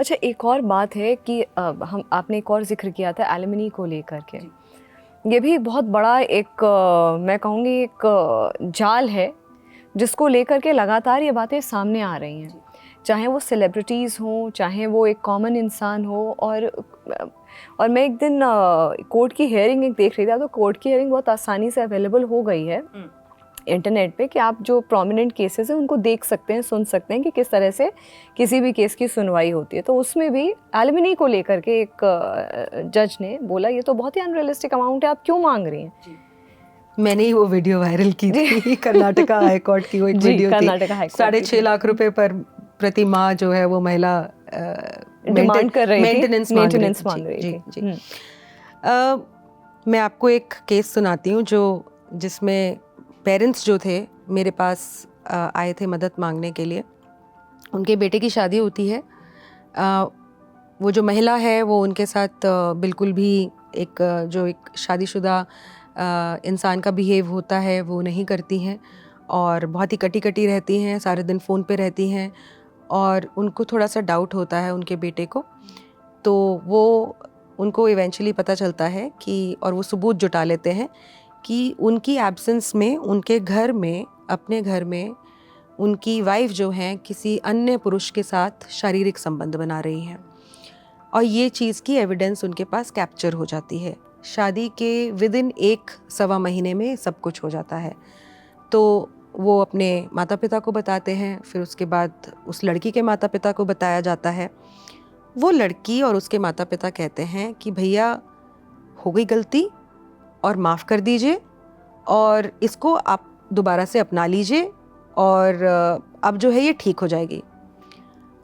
अच्छा, एक और बात है कि हम आपने एक और ज़िक्र किया था एलिमनी को लेकर के। ये भी बहुत बड़ा एक मैं कहूँगी एक जाल है जिसको लेकर के लगातार ये बातें सामने आ रही हैं, चाहे वो सेलिब्रिटीज़ हों, चाहे वो एक कॉमन इंसान हो। और मैं एक दिन कोर्ट की हियरिंग एक देख रही थी, तो कोर्ट की हियरिंग बहुत आसानी से अवेलेबल हो गई है इंटरनेट पे कि आप जो प्रोमिनेंट केसेस हैं उनको देख सकते हैं, सुन सकते हैं कि किस तरह से किसी भी केस की सुनवाई होती है। तो उसमें भी एलिमनी को लेकर के एक जज ने बोला ये तो बहुत ही अनरियलिस्टिक अमाउंट है, आप क्यों मांग रही हैं। मैंने ही वो वीडियो वायरल की थी, कर्नाटका हाई कोर्ट की वो एक वीडियो थी। 6.5 लाख रुपए पर प्रति माह जो है वो महिला डिमांड कर रही थी, मेंटेनेंस मांग रही थी। मैं आपको एक केस सुनाती हूँ जिसमें पेरेंट्स जो थे मेरे पास आए थे मदद मांगने के लिए। उनके बेटे की शादी होती है। वो जो महिला है वो उनके साथ बिल्कुल भी एक शादीशुदा इंसान का बिहेव होता है वो नहीं करती हैं, और बहुत ही कटी रहती हैं, सारे दिन फ़ोन पे रहती हैं। और उनको थोड़ा सा डाउट होता है उनके बेटे को, तो वो उनको इवेंचुअली पता चलता है कि, और वो सबूत जुटा लेते हैं कि उनकी एब्सेंस में उनके घर में, अपने घर में उनकी वाइफ जो है किसी अन्य पुरुष के साथ शारीरिक संबंध बना रही हैं। और ये चीज़ की एविडेंस उनके पास कैप्चर हो जाती है। शादी के विदिन 1-1.25 महीने में सब कुछ हो जाता है। तो वो अपने माता पिता को बताते हैं, फिर उसके बाद उस लड़की के माता पिता को बताया जाता है। वो लड़की और उसके माता पिता कहते हैं कि भैया हो गई गलती और माफ़ कर दीजिए, और इसको आप दोबारा से अपना लीजिए, और अब जो है ये ठीक हो जाएगी।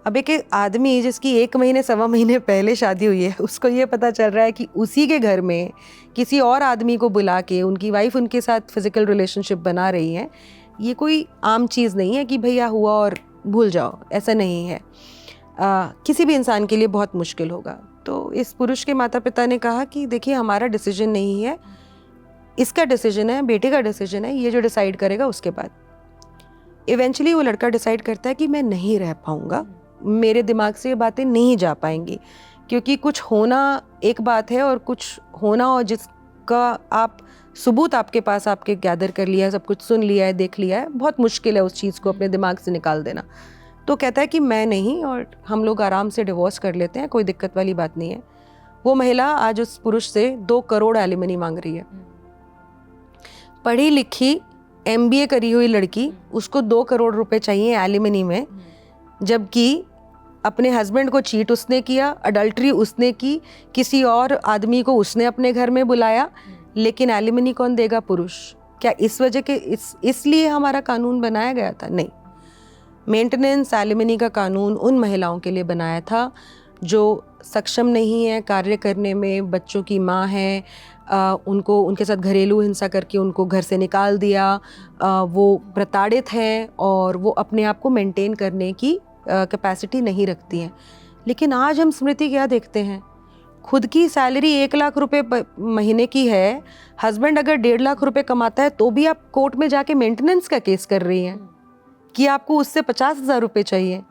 अब एक आदमी जिसकी 1-1.25 महीने पहले शादी हुई है, उसको ये पता चल रहा है कि उसी के घर में किसी और आदमी को बुला के उनकी वाइफ उनके साथ फिजिकल रिलेशनशिप बना रही है। ये कोई आम चीज़ नहीं है कि भैया हुआ और भूल जाओ, ऐसा नहीं है। किसी भी इंसान के लिए बहुत मुश्किल होगा। तो इस पुरुष के माता पिता ने कहा कि देखिए हमारा डिसीजन नहीं है, इसका डिसीजन है, बेटे का डिसीजन है, ये जो डिसाइड करेगा उसके बाद। इवेंचुअली वो लड़का डिसाइड करता है कि मैं नहीं रह पाऊँगा, मेरे दिमाग से ये बातें नहीं जा पाएंगी, क्योंकि कुछ होना एक बात है और कुछ होना और जिसका आप सबूत आपके पास आपके गैदर कर लिया है, सब कुछ सुन लिया है, देख लिया है, बहुत मुश्किल है उस चीज़ को अपने दिमाग से निकाल देना। तो कहता है कि मैं नहीं, और हम लोग आराम से डिवोर्स कर लेते हैं, कोई दिक्कत वाली बात नहीं है। वो महिला आज उस पुरुष से 2 करोड़ एलिमनी मांग रही है। पढ़ी लिखी MBA करी हुई लड़की, उसको 2 करोड़ रुपए चाहिए एलिमनी में, जबकि अपने हस्बैंड को चीट उसने किया, अडल्ट्री उसने की, किसी और आदमी को उसने अपने घर में बुलाया, लेकिन एलिमनी कौन देगा? पुरुष। क्या इस वजह के इसलिए हमारा कानून बनाया गया था? नहीं। मेंटेनेंस एलिमनी का कानून उन महिलाओं के लिए बनाया था जो सक्षम नहीं है कार्य करने में, बच्चों की माँ है, उनको उनके साथ घरेलू हिंसा करके उनको घर से निकाल दिया, वो प्रताड़ित हैं और वो अपने आप को मेंटेन करने की कैपेसिटी नहीं रखती हैं। लेकिन आज हम स्मृति क्या देखते हैं, खुद की सैलरी 1 लाख रुपए महीने की है, हस्बैंड अगर 1.5 लाख रुपए कमाता है तो भी आप कोर्ट में जाके मेंटेनेंस का केस कर रही हैं कि आपको उससे 50,000 रुपये चाहिए।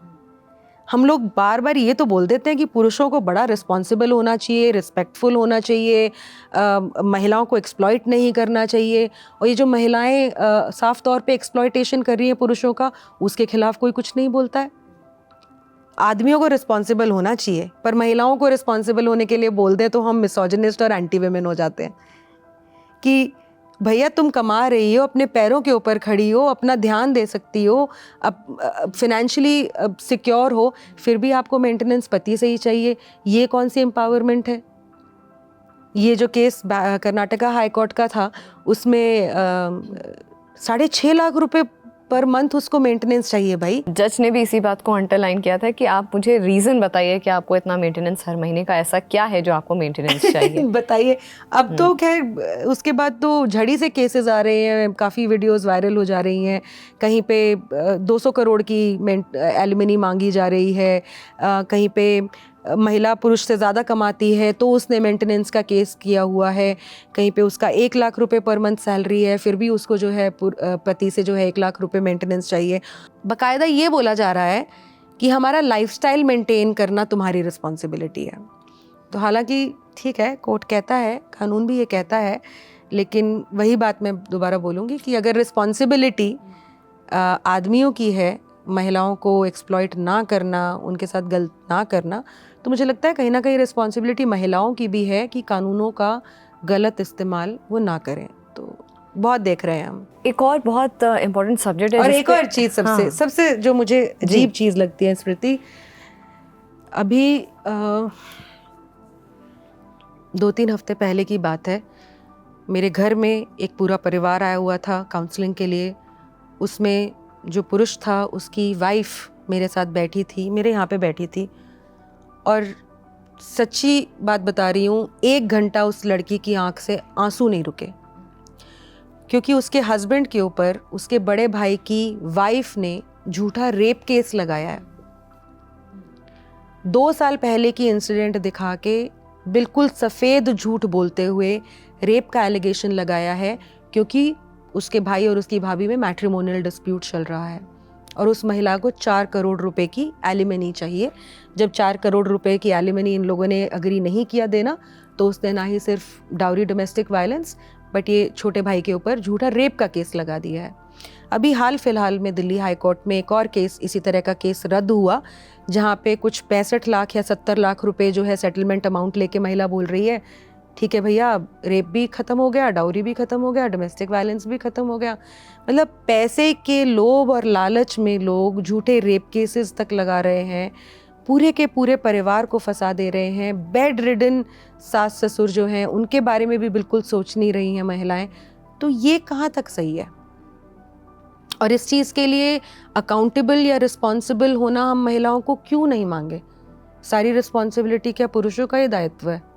हम लोग बार बार ये तो बोल देते हैं कि पुरुषों को बड़ा रिस्पॉन्सिबल होना चाहिए, रिस्पेक्टफुल होना चाहिए, महिलाओं को एक्सप्लॉइट नहीं करना चाहिए, और ये जो महिलाएं साफ तौर पे एक्सप्लॉइटेशन कर रही हैं पुरुषों का, उसके खिलाफ कोई कुछ नहीं बोलता है। आदमियों को रिस्पॉन्सिबल होना चाहिए, पर महिलाओं को रिस्पॉन्सिबल होने के लिए बोल दें तो हम मिसोजिनिस्ट और एंटी वेमेन हो जाते हैं कि भैया तुम कमा रही हो, अपने पैरों के ऊपर खड़ी हो, अपना ध्यान दे सकती हो, अब फिनेंशियली सिक्योर हो, फिर भी आपको मेंटेनेंस पति से ही चाहिए। ये कौन सी एम्पावरमेंट है? ये जो केस कर्नाटका हाई कोर्ट का था, उसमें 6.5 लाख रुपए पर मंथ उसको मेंटेनेंस चाहिए। भाई जज ने भी इसी बात को अंडरलाइन किया था कि आप मुझे रीज़न बताइए कि आपको इतना मेंटेनेंस हर महीने का ऐसा क्या है जो आपको मेंटेनेंस चाहिए। बताइए। अब तो खैर उसके बाद तो झड़ी से केसेस आ रहे हैं, काफ़ी वीडियोस वायरल हो जा रही हैं, कहीं पे 200 करोड़ की एलिमनी मांगी जा रही है, कहीं पे महिला पुरुष से ज़्यादा कमाती है तो उसने मेंटेनेंस का केस किया हुआ है, कहीं पे उसका 1 लाख रुपए पर मंथ सैलरी है, फिर भी उसको जो है पति से जो है 1 लाख रुपए मेंटेनेंस चाहिए। बाकायदा ये बोला जा रहा है कि हमारा लाइफस्टाइल मेंटेन करना तुम्हारी रिस्पॉन्सिबिलिटी है। तो हालांकि ठीक है, कोर्ट कहता है, कानून भी ये कहता है, लेकिन वही बात मैं दोबारा बोलूँगी कि अगर रिस्पॉन्सिबिलिटी आदमियों की है महिलाओं को एक्सप्लॉइट ना करना, उनके साथ गलत ना करना, तो मुझे लगता है कहीं ना कहीं रिस्पॉन्सिबिलिटी महिलाओं की भी है कि कानूनों का गलत इस्तेमाल वो ना करें। तो बहुत देख रहे हैं हम। एक और बहुत इम्पोर्टेंट सब्जेक्ट है और जिस एक पे- और चीज़ सबसे हाँ, सबसे जो मुझे अजीब चीज़ लगती है स्मृति, अभी 2-3 हफ्ते पहले की बात है, मेरे घर में एक पूरा परिवार आया हुआ था काउंसलिंग के लिए। उसमें जो पुरुष था उसकी वाइफ मेरे साथ बैठी थी, मेरे यहाँ पे बैठी थी, और सच्ची बात बता रही हूँ, 1 घंटा उस लड़की की आंख से आंसू नहीं रुके, क्योंकि उसके हस्बैंड के ऊपर उसके बड़े भाई की वाइफ ने झूठा रेप केस लगाया है। 2 साल पहले की इंसिडेंट दिखा के बिल्कुल सफ़ेद झूठ बोलते हुए रेप का एलिगेशन लगाया है, क्योंकि उसके भाई और उसकी भाभी में मैट्रिमोनियल डिस्प्यूट चल रहा है और उस महिला को 4 करोड़ रुपए की एलिमनी चाहिए। जब 4 करोड़ रुपए की एलिमनी इन लोगों ने अग्री नहीं किया देना, तो उसने ना ही सिर्फ डाउरी डोमेस्टिक वायलेंस, बट ये छोटे भाई के ऊपर झूठा रेप का केस लगा दिया है। अभी हाल फिलहाल में दिल्ली हाई कोर्ट में एक और केस, इसी तरह का केस रद्द हुआ, जहाँ पे कुछ 65 लाख या 70 लाख रुपए जो है सेटलमेंट अमाउंट लेके महिला बोल रही है, ठीक है भैया, रेप भी ख़त्म हो गया, डाउरी भी ख़त्म हो गया, डोमेस्टिक वायलेंस भी ख़त्म हो गया। मतलब पैसे के लोभ और लालच में लोग झूठे रेप केसेस तक लगा रहे हैं, पूरे के पूरे परिवार को फंसा दे रहे हैं। बेड रिडन सास ससुर जो हैं उनके बारे में भी बिल्कुल सोच नहीं रही हैं महिलाएं। तो ये कहाँ तक सही है? और इस चीज़ के लिए अकाउंटेबल या रिस्पॉन्सिबल होना हम महिलाओं को क्यों नहीं मांगे? सारी रिस्पॉन्सिबिलिटी क्या पुरुषों का ही दायित्व है?